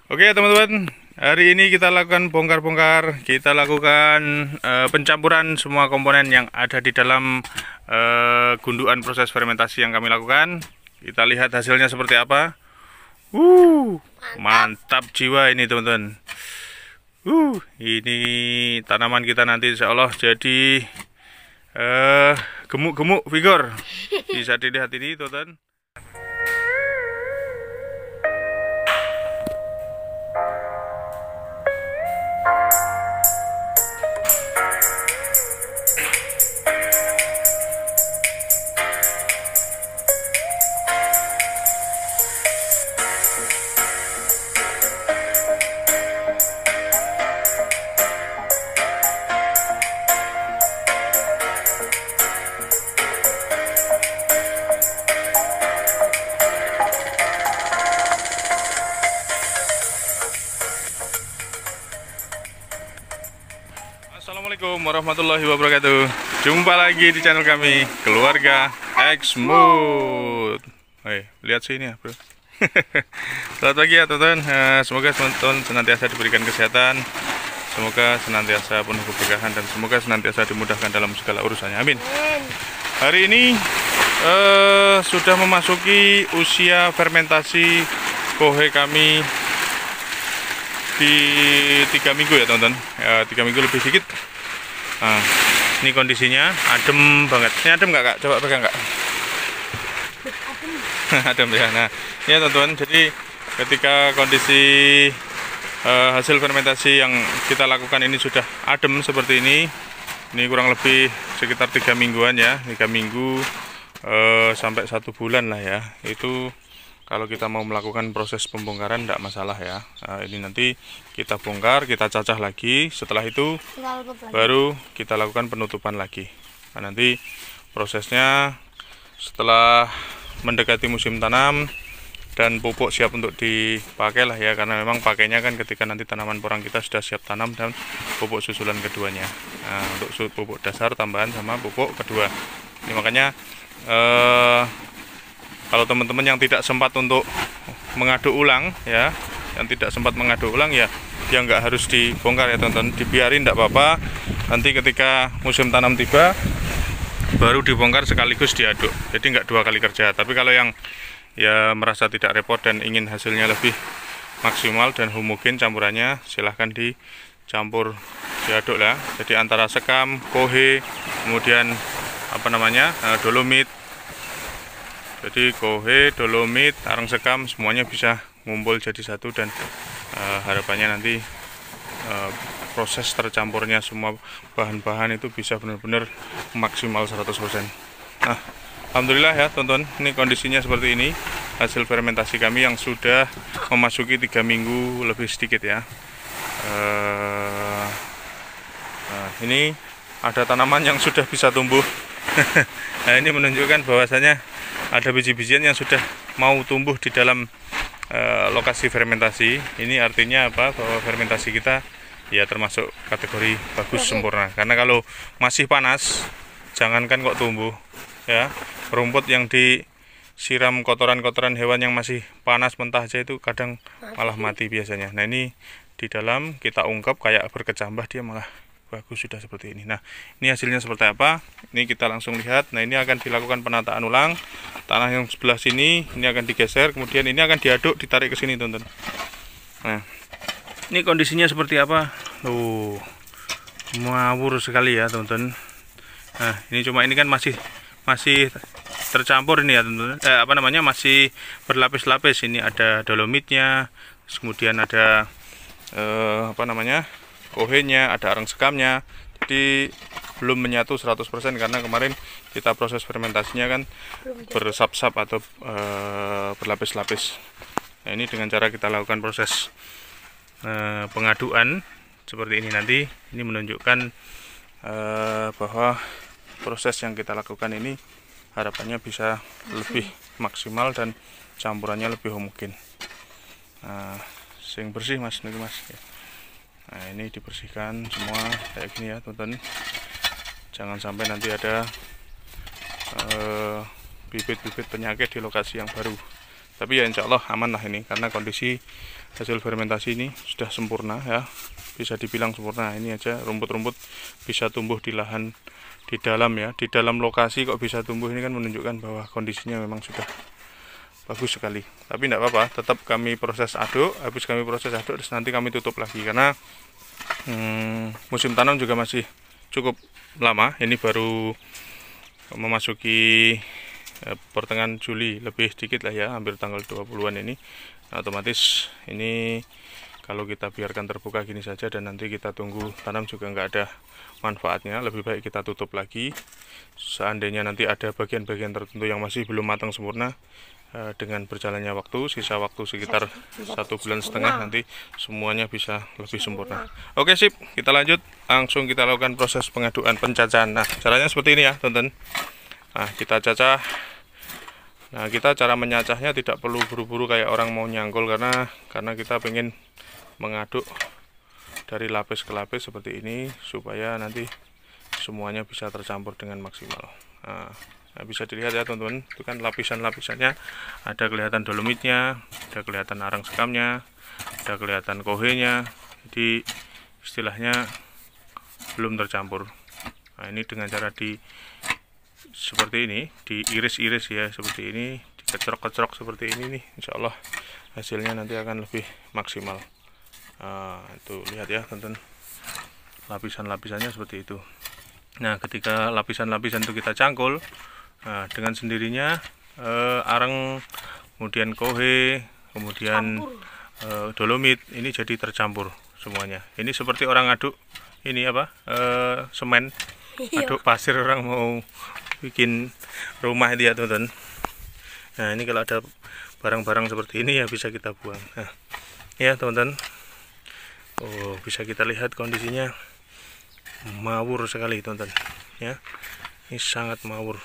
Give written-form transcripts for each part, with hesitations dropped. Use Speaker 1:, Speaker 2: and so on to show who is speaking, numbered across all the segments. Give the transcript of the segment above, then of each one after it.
Speaker 1: Oke teman-teman, hari ini kita lakukan bongkar-bongkar, kita lakukan pencampuran semua komponen yang ada di dalam gundukan proses fermentasi yang kami lakukan. Kita lihat hasilnya seperti apa. Mantap jiwa ini teman-teman. Ini tanaman kita nanti insya Allah jadi gemuk-gemuk vigor. Bisa dilihat ini teman-teman. Assalamualaikum warahmatullahi wabarakatuh. Jumpa lagi di channel kami, Keluarga X-Mood. Lihat sini ya bro. Selamat pagi ya teman-teman. Semoga teman-teman senantiasa diberikan kesehatan, semoga senantiasa penuh keberkahan, dan semoga senantiasa dimudahkan dalam segala urusannya. Amin. Hari ini sudah memasuki usia fermentasi kohe kami di 3 minggu ya teman-teman, 3 minggu lebih dikit. Nah, ini kondisinya adem banget. Ini adem nggak kak? Coba pegang kak. Adem ya. Nah ini ya teman-teman, jadi ketika kondisi hasil fermentasi yang kita lakukan ini sudah adem seperti ini kurang lebih sekitar 3 mingguan ya, 3 minggu sampai 1 bulan lah ya. Itu kalau kita mau melakukan proses pembongkaran tidak masalah ya. Ini nanti kita bongkar, kita cacah lagi. Setelah itu baru kita lakukan penutupan lagi. Nah, nanti prosesnya setelah mendekati musim tanam dan pupuk siap untuk dipakai lah ya. Karena memang pakainya kan ketika nanti tanaman porang kita sudah siap tanam dan pupuk susulan keduanya. Nah, untuk pupuk dasar tambahan sama pupuk kedua. Ini makanya kalau teman-teman yang tidak sempat untuk mengaduk ulang ya, yang tidak sempat mengaduk ulang ya nggak harus dibongkar ya teman-teman, dibiarin tidak apa-apa. Nanti ketika musim tanam tiba baru dibongkar sekaligus diaduk, jadi nggak 2 kali kerja. Tapi kalau yang ya merasa tidak repot dan ingin hasilnya lebih maksimal dan homogen campurannya, silahkan dicampur, diaduk lah. Jadi antara sekam, kohe, kemudian dolomit. Jadi kohe, dolomit, arang sekam semuanya bisa ngumpul jadi satu, dan harapannya nanti proses tercampurnya semua bahan-bahan itu bisa benar-benar maksimal 100%. Nah, alhamdulillah ya teman-teman, ini kondisinya seperti ini hasil fermentasi kami yang sudah memasuki 3 minggu lebih sedikit ya. Nah, ini ada tanaman yang sudah bisa tumbuh. Nah, ini menunjukkan bahwasanya ada biji-bijian yang sudah mau tumbuh di dalam lokasi fermentasi. Ini artinya apa? Bahwa fermentasi kita ya termasuk kategori bagus, sempurna. Karena kalau masih panas, jangankan kok tumbuh ya. Rumput yang disiram kotoran-kotoran hewan yang masih panas mentah aja itu kadang malah mati biasanya. Nah, ini di dalam kita ungkap kayak berkecambah, dia malah bagus sudah seperti ini. Nah, ini hasilnya seperti apa? Ini kita langsung lihat. Nah, ini akan dilakukan penataan ulang. Tanah yang sebelah sini ini akan digeser, kemudian ini akan diaduk, ditarik ke sini, teman-teman. Nah, ini kondisinya seperti apa? Ngawur sekali ya, teman-teman. Nah, ini kan masih tercampur ini ya, teman-teman. Masih berlapis-lapis. Ini ada dolomitnya, kemudian ada kohenya, ada arang sekamnya. Jadi belum menyatu 100% karena kemarin kita proses fermentasinya kan bersap-sap atau berlapis-lapis. Nah, ini dengan cara kita lakukan proses pengaduan seperti ini, nanti ini menunjukkan bahwa proses yang kita lakukan ini harapannya bisa lebih maksimal dan campurannya lebih homogen. Nah, sing bersih mas, nih mas. Nah, ini dibersihkan semua kayak gini ya teman-teman. Jangan sampai nanti ada bibit-bibit penyakit di lokasi yang baru. Tapi ya insya Allah aman lah ini, karena kondisi hasil fermentasi ini sudah sempurna ya, bisa dibilang sempurna. Ini aja rumput-rumput bisa tumbuh di lahan di dalam ya, di dalam lokasi kok bisa tumbuh, ini kan menunjukkan bahwa kondisinya memang sudah bagus sekali. Tapi tidak apa-apa, tetap kami proses aduk. Habis kami proses aduk, terus nanti kami tutup lagi, karena musim tanam juga masih cukup lama. Ini baru memasuki pertengahan Juli, lebih sedikit lah ya, hampir tanggal 20-an ini. Nah, otomatis ini kalau kita biarkan terbuka gini saja dan nanti kita tunggu tanam juga nggak ada manfaatnya. Lebih baik kita tutup lagi. Seandainya nanti ada bagian-bagian tertentu yang masih belum matang sempurna, dengan berjalannya waktu, sisa waktu sekitar 1,5 bulan nanti semuanya bisa lebih sempurna. Oke, sip, kita lanjut, langsung kita lakukan proses pengadukan pencacahan. Nah, caranya seperti ini ya teman-teman. Nah, kita cacah. Nah, kita cara menyacahnya tidak perlu buru-buru kayak orang mau nyangkul, karena kita pengen mengaduk dari lapis ke lapis seperti ini supaya nanti semuanya bisa tercampur dengan maksimal. Nah, bisa dilihat ya teman-teman, itu kan lapisan-lapisannya, ada kelihatan dolomitnya, ada kelihatan arang sekamnya, ada kelihatan kohenya. Jadi istilahnya belum tercampur. Nah, ini dengan cara seperti ini, diiris-iris ya, seperti ini, dikecrok-kecrok seperti ini nih, insya Allah hasilnya nanti akan lebih maksimal. Nah, itu lihat ya teman-teman, lapisan-lapisannya seperti itu. Nah, ketika lapisan-lapisan itu kita cangkul, nah, dengan sendirinya arang, kemudian kohe, kemudian dolomit ini jadi tercampur semuanya. Ini seperti orang aduk ini apa, semen, aduk pasir orang mau bikin rumah itu ya teman-teman. Nah, ini kalau ada barang-barang seperti ini ya bisa kita buang. Nah, ya teman-teman, oh, bisa kita lihat kondisinya mawur sekali teman-teman ya, ini sangat mawur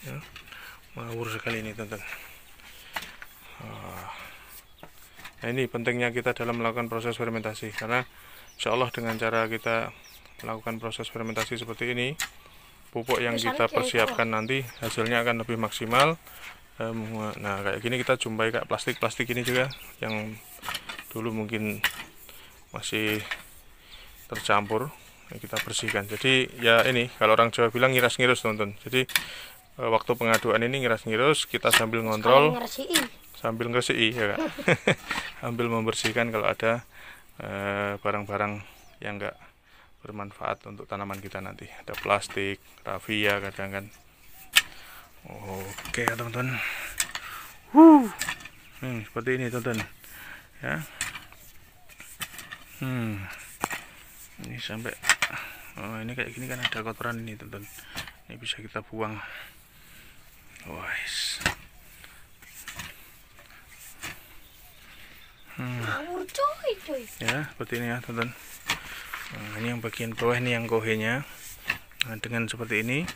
Speaker 1: ya, mawur sekali ini teman-teman. Nah, ini pentingnya kita dalam melakukan proses fermentasi, karena insya Allah dengan cara kita melakukan proses fermentasi seperti ini, pupuk yang kita persiapkan nanti hasilnya akan lebih maksimal. Nah, kayak gini kita jumpai kayak plastik-plastik ini juga yang dulu mungkin masih tercampur, kita bersihkan. Jadi ya ini kalau orang Jawa bilang ngiras-ngirus teman-teman. Jadi waktu pengaduan ini ngiras-ngirus, kita sambil ngontrol, sambil ngeresiki ya Kak. Sambil membersihkan kalau ada barang-barang yang enggak bermanfaat untuk tanaman kita nanti. Ada plastik, rafia kadang kan. Oke ya teman-teman. Seperti ini teman-teman ya. Ini sampai ini kayak gini kan ada kotoran ini teman-teman. Ini bisa kita buang. Wais. Ya, seperti ini ya teman-teman. Nah, ini yang bagian bawah, ini yang kohenya. Nah, dengan seperti ini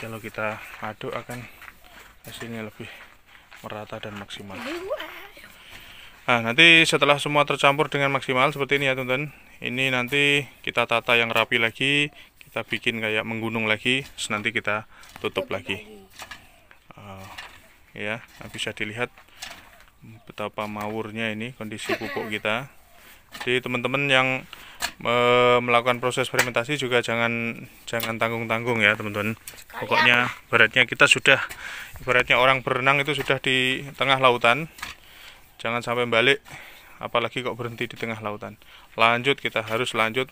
Speaker 1: kalau kita aduk akan hasilnya lebih merata dan maksimal. Nah, nanti setelah semua tercampur dengan maksimal seperti ini ya teman-teman, ini nanti kita tata yang rapi lagi, kita bikin kayak menggunung lagi, terus nanti kita tutup lagi. Ya, nah, bisa dilihat betapa mawurnya ini kondisi pupuk kita. Jadi teman-teman yang melakukan proses fermentasi juga jangan tanggung-tanggung ya teman-teman. Pokoknya ibaratnya kita sudah, ibaratnya orang berenang itu sudah di tengah lautan, jangan sampai balik, apalagi kok berhenti di tengah lautan. Lanjut, kita harus lanjut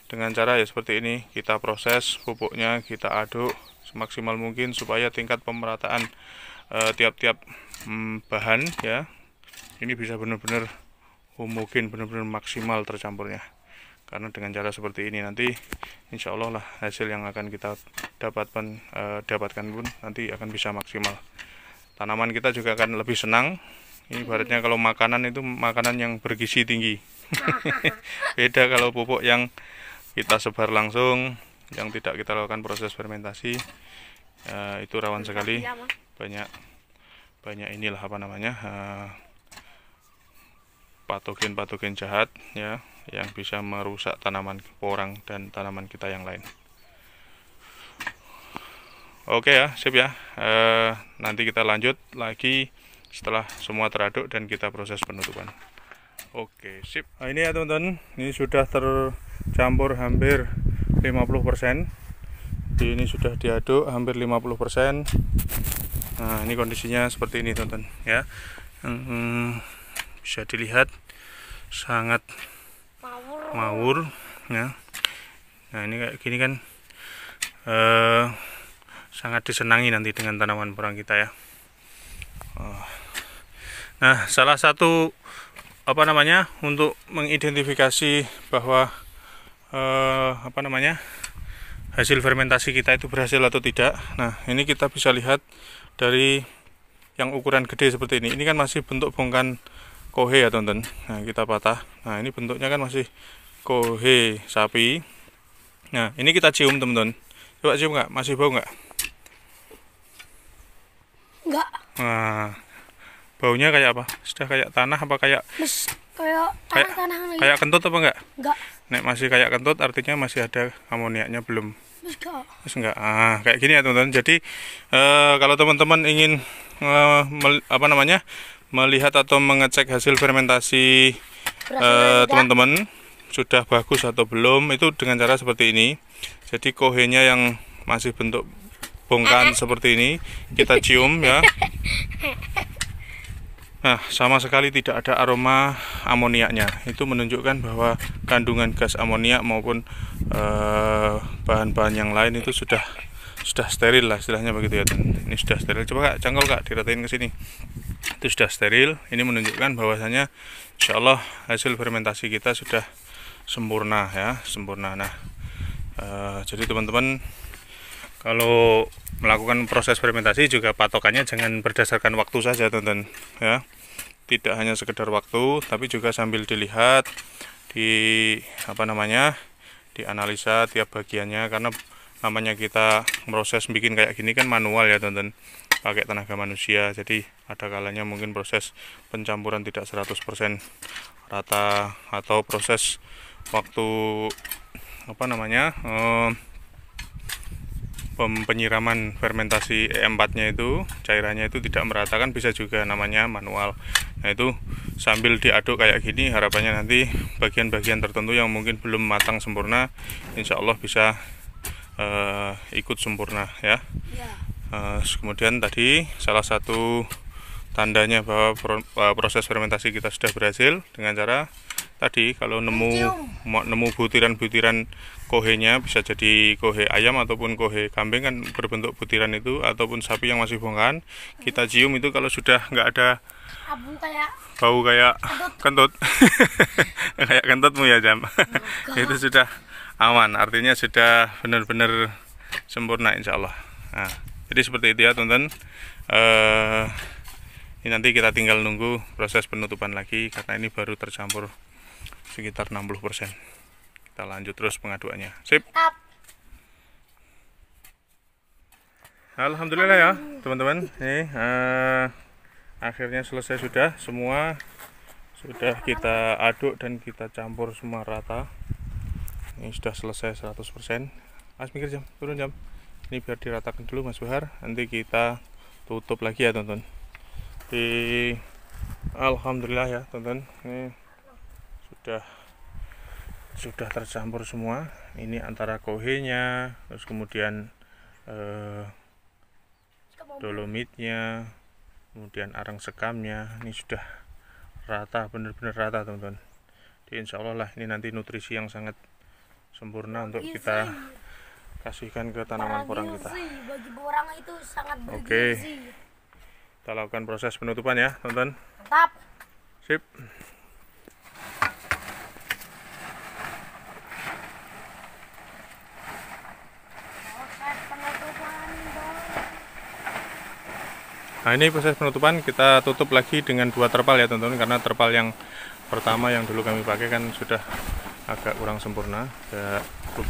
Speaker 1: dengan cara ya seperti ini, kita proses pupuknya, kita aduk semaksimal mungkin supaya tingkat pemerataan tiap-tiap bahan ya ini bisa benar-benar homogen, benar-benar maksimal tercampurnya. Karena dengan cara seperti ini nanti insya Allah lah hasil yang akan kita dapatkan pun nanti akan bisa maksimal. Tanaman kita juga akan lebih senang. Ini ibaratnya kalau makanan itu makanan yang bergizi tinggi. Beda kalau pupuk yang kita sebar langsung, yang tidak kita lakukan proses fermentasi, itu rawan sekali banyak inilah apa namanya patogen jahat ya, yang bisa merusak tanaman porang dan tanaman kita yang lain. Oke ya, sip ya. Nanti kita lanjut lagi setelah semua teraduk dan kita proses penutupan. Oke, sip. Nah, ini ya teman-teman, ini sudah tercampur hampir 50%. Jadi ini sudah diaduk hampir 50%. Nah, ini kondisinya seperti ini teman-teman ya. Bisa dilihat sangat mawur ya. Nah, ini kayak gini kan sangat disenangi nanti dengan tanaman porang kita ya. Nah, salah satu untuk mengidentifikasi bahwa hasil fermentasi kita itu berhasil atau tidak. Nah, ini kita bisa lihat dari yang ukuran gede seperti ini. Ini kan masih bentuk bongkan kohe ya teman-teman. Nah, kita patah. Nah, ini bentuknya kan masih kohe sapi. Nah, ini kita cium teman-teman. Coba cium nggak? Masih bau nggak?
Speaker 2: Enggak.
Speaker 1: Nah, baunya kayak apa? Sudah kayak tanah apa kayak
Speaker 2: tanah lagi.
Speaker 1: Kayak kentut apa enggak?
Speaker 2: Enggak.
Speaker 1: Nek masih kayak kentut artinya masih ada amoniaknya belum.
Speaker 2: Terus
Speaker 1: Enggak. Kayak gini ya teman-teman. Jadi kalau teman-teman ingin melihat atau mengecek hasil fermentasi teman-teman sudah bagus atau belum, itu dengan cara seperti ini. Jadi kohenya yang masih bentuk bongkan seperti ini kita cium ya. Nah, sama sekali tidak ada aroma amoniaknya. Itu menunjukkan bahwa kandungan gas amoniak maupun bahan-bahan yang lain itu sudah steril lah istilahnya begitu ya. Ini sudah steril. Coba Kak, cangkol Kak, diratain ke sini. Itu sudah steril. Ini menunjukkan bahwasanya insya Allah hasil fermentasi kita sudah sempurna ya, sempurna. Nah, jadi teman-teman kalau melakukan proses fermentasi juga patokannya jangan berdasarkan waktu saja teman-teman ya. Tidak hanya sekedar waktu, tapi juga sambil dilihat dianalisa tiap bagiannya, karena namanya kita proses bikin kayak gini kan manual ya teman-teman, pakai tenaga manusia. Jadi ada kalanya mungkin proses pencampuran tidak 100% rata, atau proses waktu penyiraman fermentasi E4-nya itu cairannya itu tidak merata, kan bisa juga namanya manual. Nah, itu sambil diaduk kayak gini, harapannya nanti bagian-bagian tertentu yang mungkin belum matang sempurna insya Allah bisa ikut sempurna ya. Kemudian tadi salah satu tandanya bahwa proses fermentasi kita sudah berhasil dengan cara tadi, kalau nemu butiran-butiran kohenya, bisa jadi kohe ayam ataupun kohe kambing kan berbentuk butiran itu, ataupun sapi yang masih bongkan, kita cium itu kalau sudah nggak ada bau kayak kentut kayak kentutmu ya Jam. Itu sudah aman, artinya sudah benar-benar sempurna insya Allah. Nah, jadi seperti itu ya teman-teman. Ini nanti kita tinggal nunggu proses penutupan lagi, karena ini baru tercampur sekitar 60%. Kita lanjut terus pengaduannya. Sip. Alhamdulillah ya teman-teman. Ini akhirnya selesai sudah, semua sudah kita aduk dan kita campur semua rata. Ini sudah selesai 100%. Mas mikir Jam, turun Jam. Ini biar diratakan dulu Mas Bahar. Nanti kita tutup lagi ya teman-teman. Alhamdulillah ya teman-teman. Ini sudah tercampur semua. Ini antara kohenya, terus kemudian dolomitnya, kemudian arang sekamnya, ini sudah rata, benar-benar rata teman-teman. Jadi insya Allah lah ini nanti nutrisi yang sangat sempurna untuk kita kasihkan ke tanaman porang kita. Oke, kita lakukan proses penutupan ya teman-teman.
Speaker 2: Mantap.
Speaker 1: Sip. Nah, ini proses penutupan, kita tutup lagi dengan 2 terpal ya teman-teman, karena terpal yang pertama yang dulu kami pakai kan sudah agak kurang sempurna, ada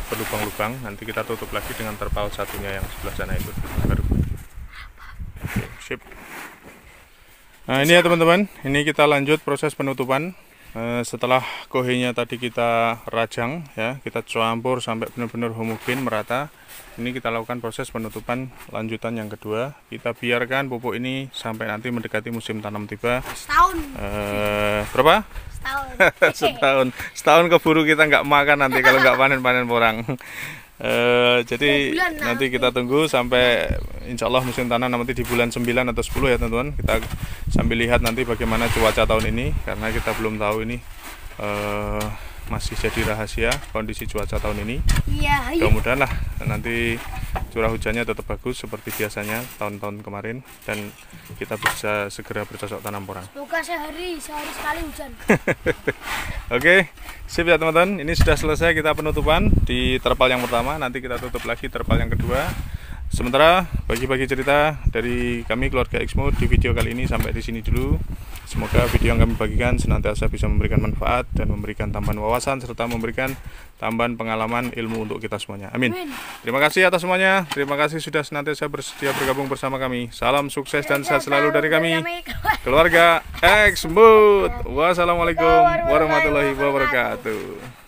Speaker 1: berlubang-lubang. Nanti kita tutup lagi dengan terpal satunya yang sebelah sana itu baru. Oke, sip. Nah, ini ya teman-teman, ini kita lanjut proses penutupan. Setelah kohenya tadi kita rajang ya, kita campur sampai benar-benar homogen merata. Ini kita lakukan proses penutupan lanjutan yang kedua. Kita biarkan pupuk ini sampai nanti mendekati musim tanam tiba.
Speaker 2: Setahun.
Speaker 1: Berapa?
Speaker 2: Setahun.
Speaker 1: Setahun keburu kita nggak makan nanti kalau nggak panen porang. Jadi nanti kita tunggu sampai insya Allah musim tanam nanti di bulan 9 atau 10 ya teman-teman. Kita sambil lihat nanti bagaimana cuaca tahun ini, karena kita belum tahu ini masih jadi rahasia kondisi cuaca tahun ini.
Speaker 2: Iya.
Speaker 1: Mudah-mudahan lah nanti curah hujannya tetap bagus seperti biasanya tahun-tahun kemarin dan kita bisa segera bercocok tanam porang.
Speaker 2: Semoga sehari sekali hujan.
Speaker 1: Oke, sip ya teman-teman. Ini sudah selesai kita penutupan di terpal yang pertama. Nanti kita tutup lagi terpal yang kedua. Sementara bagi-bagi cerita dari kami keluarga Exmo di video kali ini sampai di sini dulu. Semoga video yang kami bagikan senantiasa bisa memberikan manfaat dan memberikan tambahan wawasan serta memberikan tambahan pengalaman ilmu untuk kita semuanya. Amin. Terima kasih atas semuanya. Terima kasih sudah senantiasa bersedia bergabung bersama kami. Salam sukses dan sehat selalu dari kami, keluarga Exmo. Wassalamualaikum warahmatullahi wabarakatuh.